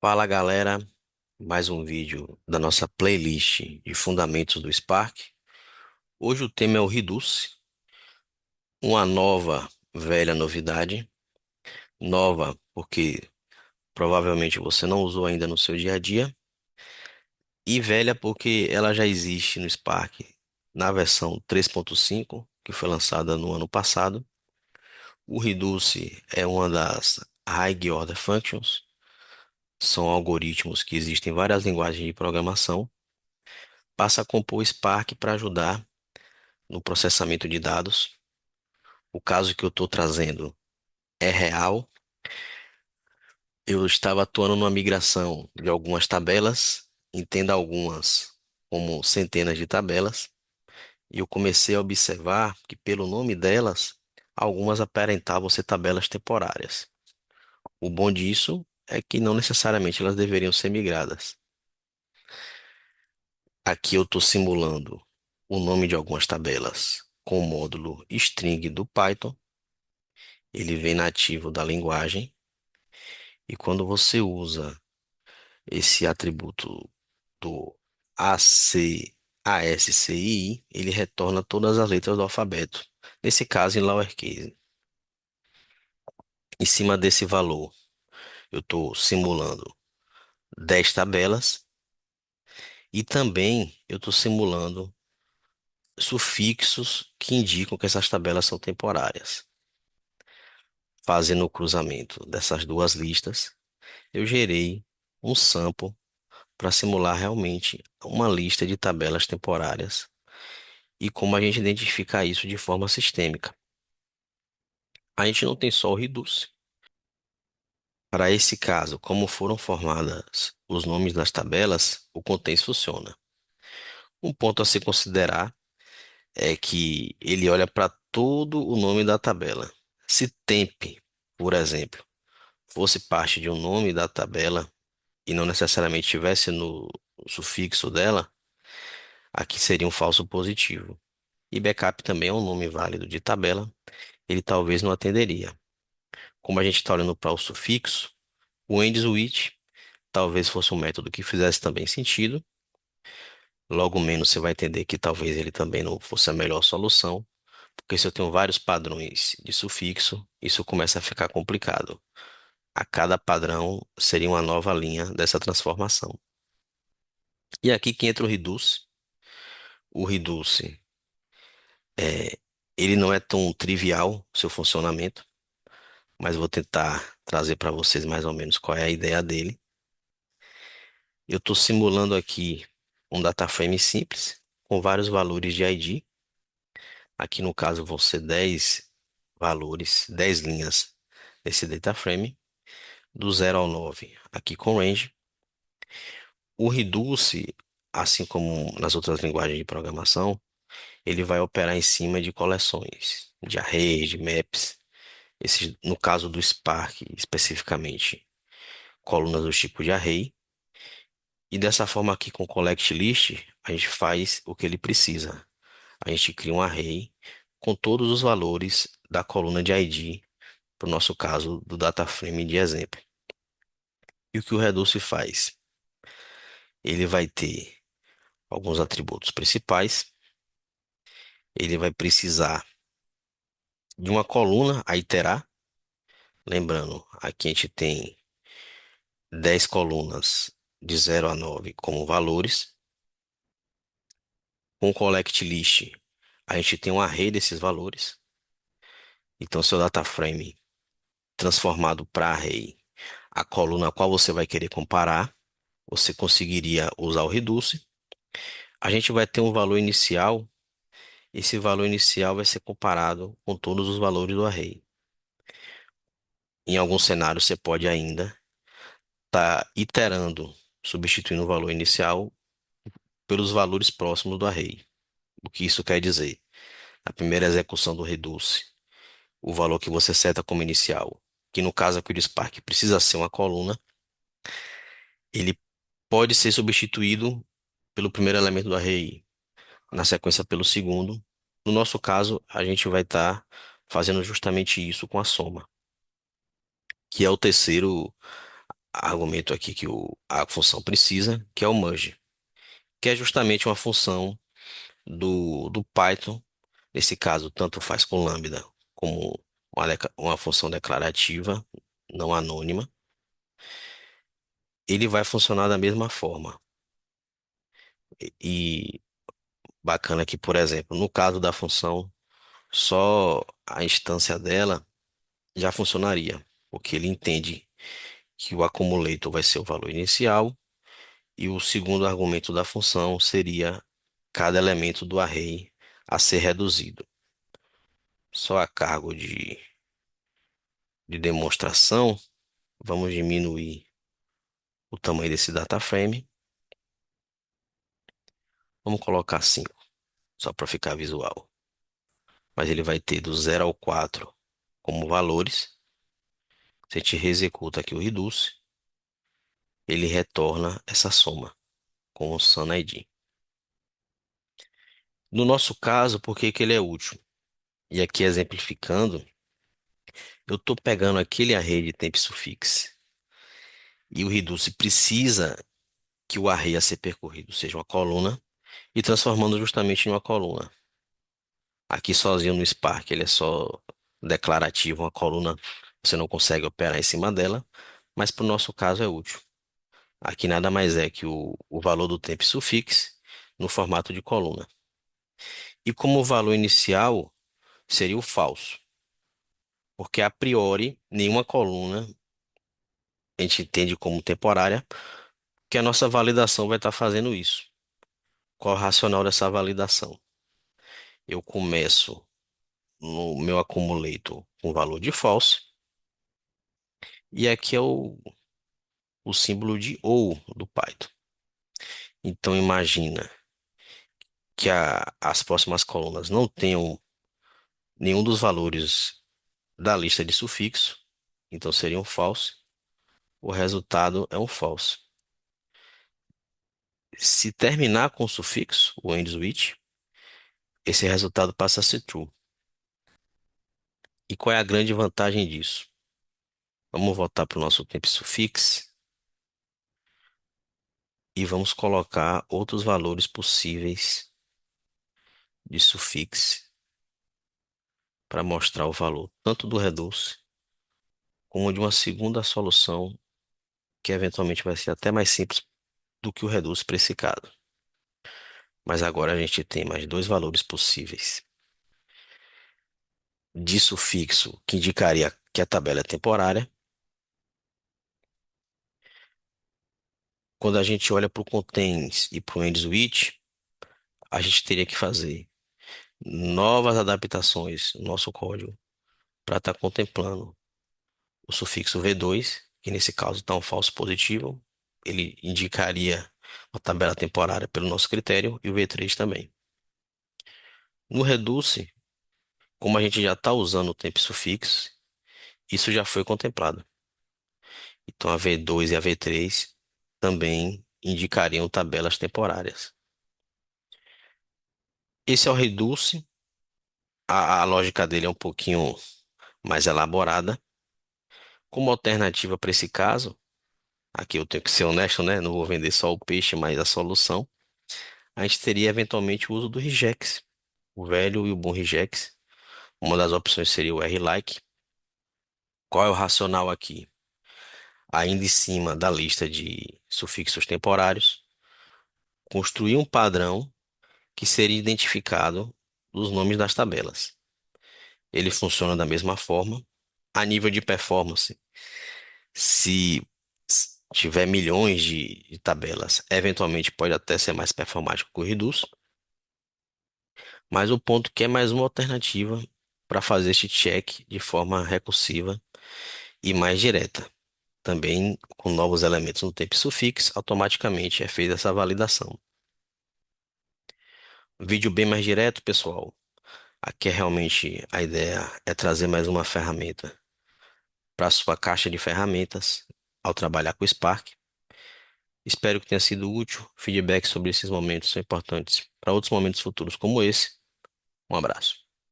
Fala galera, mais um vídeo da nossa playlist de fundamentos do Spark. Hoje o tema é o Reduce, uma nova, velha novidade. Nova porque provavelmente você não usou ainda no seu dia a dia, e velha porque ela já existe no Spark na versão 3.5, que foi lançada no ano passado. O Reduce é uma das High Order Functions, são algoritmos que existem em várias linguagens de programação. Passa a compor o Spark para ajudar no processamento de dados. O caso que eu estou trazendo é real. Eu estava atuando numa migração de algumas tabelas, entenda algumas como centenas de tabelas, e eu comecei a observar que, pelo nome delas, algumas aparentavam ser tabelas temporárias. O bom disso é que não necessariamente elas deveriam ser migradas. Aqui eu estou simulando o nome de algumas tabelas com o módulo string do Python. Ele vem nativo da linguagem. E quando você usa esse atributo do ASCII, ele retorna todas as letras do alfabeto. Nesse caso, em lowercase. Em cima desse valor, eu estou simulando 10 tabelas e também eu estou simulando sufixos que indicam que essas tabelas são temporárias. Fazendo o cruzamento dessas duas listas, eu gerei um sample para simular realmente uma lista de tabelas temporárias e como a gente identificar isso de forma sistêmica. A gente não tem só o reduce. Para esse caso, como foram formadas os nomes das tabelas, o contains funciona. Um ponto a se considerar é que ele olha para todo o nome da tabela. Se temp, por exemplo, fosse parte de um nome da tabela e não necessariamente estivesse no sufixo dela, aqui seria um falso positivo. E backup também é um nome válido de tabela, ele talvez não atenderia. Como a gente está olhando para o sufixo, o end switch talvez fosse um método que fizesse também sentido. Logo menos você vai entender que talvez ele também não fosse a melhor solução, porque se eu tenho vários padrões de sufixo, isso começa a ficar complicado. A cada padrão seria uma nova linha dessa transformação. E aqui que entra o reduce. O reduce, é, ele não é tão trivial, seu funcionamento, mas vou tentar trazer para vocês mais ou menos qual é a ideia dele. Eu estou simulando aqui um data frame simples, com vários valores de ID. Aqui no caso vão ser 10 valores, 10 linhas desse data frame, do 0 ao 9, aqui com range. O reduce, assim como nas outras linguagens de programação, ele vai operar em cima de coleções, de arrays, de maps. Esse, no caso do Spark, especificamente, colunas do tipo de array. E dessa forma aqui com o collect list, a gente faz o que ele precisa. A gente cria um array com todos os valores da coluna de ID, para o nosso caso do data frame de exemplo. E o que o Reduce faz? Ele vai ter alguns atributos principais, ele vai precisar de uma coluna a iterar. Lembrando, aqui a gente tem 10 colunas de 0 a 9 como valores. Com o collect list, a gente tem um array desses valores. Então, seu data frame transformado para array, a coluna a qual você vai querer comparar, você conseguiria usar o reduce. A gente vai ter um valor inicial. Esse valor inicial vai ser comparado com todos os valores do array. Em algum cenário, você pode ainda estar iterando, substituindo o valor inicial pelos valores próximos do array. O que isso quer dizer? Na primeira execução do reduce, o valor que você seta como inicial, que no caso aqui do Spark precisa ser uma coluna, ele pode ser substituído pelo primeiro elemento do array, na sequência pelo segundo. No nosso caso, a gente vai estar fazendo justamente isso com a soma, que é o terceiro argumento aqui que a função precisa, que é o merge, que é justamente uma função do Python. Nesse caso, tanto faz com lambda como uma função declarativa, não anônima. Ele vai funcionar da mesma forma. E bacana que, por exemplo, no caso da função, só a instância dela já funcionaria, porque ele entende que o accumulator vai ser o valor inicial e o segundo argumento da função seria cada elemento do array a ser reduzido. Só a cargo de demonstração, vamos diminuir o tamanho desse data frame. Vamos colocar 5, só para ficar visual. Mas ele vai ter do 0 ao 4 como valores. Se a gente executa aqui o reduce, ele retorna essa soma com o SunID. No nosso caso, por que que ele é útil? E aqui exemplificando, eu estou pegando aquele array de tempo suffix e o reduce precisa que o array a ser percorrido seja uma coluna e transformando justamente em uma coluna. Aqui sozinho no Spark ele é só declarativo, uma coluna você não consegue operar em cima dela, mas para o nosso caso é útil. Aqui nada mais é que o valor do tempo suffix no formato de coluna. E como valor inicial seria o falso, porque a priori nenhuma coluna a gente entende como temporária, que a nossa validação vai estar fazendo isso. Qual é o racional dessa validação? Eu começo no meu accumulator com valor de false, e aqui é o símbolo de ou do Python. Então imagina que as próximas colunas não tenham nenhum dos valores da lista de sufixo, então seria um false. O resultado é um false. Se terminar com sufixo, o end switch, esse resultado passa a ser true. E qual é a grande vantagem disso? Vamos voltar para o nosso tempo suffix e vamos colocar outros valores possíveis de sufix para mostrar o valor tanto do reduce como de uma segunda solução que eventualmente vai ser até mais simples do que o reduce para esse caso. Mas agora a gente tem mais dois valores possíveis de sufixo que indicaria que a tabela é temporária. Quando a gente olha para o contains e para o end switch, a gente teria que fazer novas adaptações no nosso código para estar contemplando o sufixo V2, que nesse caso está um falso positivo, ele indicaria uma tabela temporária pelo nosso critério, e o V3 também. No reduce, como a gente já está usando o tempo sufixo, isso já foi contemplado. Então a V2 e a V3 também indicariam tabelas temporárias. Esse é o reduce, a lógica dele é um pouquinho mais elaborada. Como alternativa para esse caso, aqui eu tenho que ser honesto, né? Não vou vender só o peixe, mas a solução. A gente teria eventualmente o uso do regex, o velho e o bom regex. Uma das opções seria o R-like. Qual é o racional aqui? Ainda em cima da lista de sufixos temporários, construir um padrão que seria identificado dos nomes das tabelas. Ele funciona da mesma forma. A nível de performance, se tiver milhões de tabelas, eventualmente pode até ser mais performático que o Redux, mas o ponto que é mais uma alternativa para fazer este check de forma recursiva e mais direta. Também com novos elementos no tempo suffix, automaticamente é feita essa validação. Vídeo bem mais direto, pessoal. Aqui é realmente a ideia é trazer mais uma ferramenta para a sua caixa de ferramentas ao trabalhar com o Spark. Espero que tenha sido útil. Feedback sobre esses momentos são importantes para outros momentos futuros como esse. Um abraço.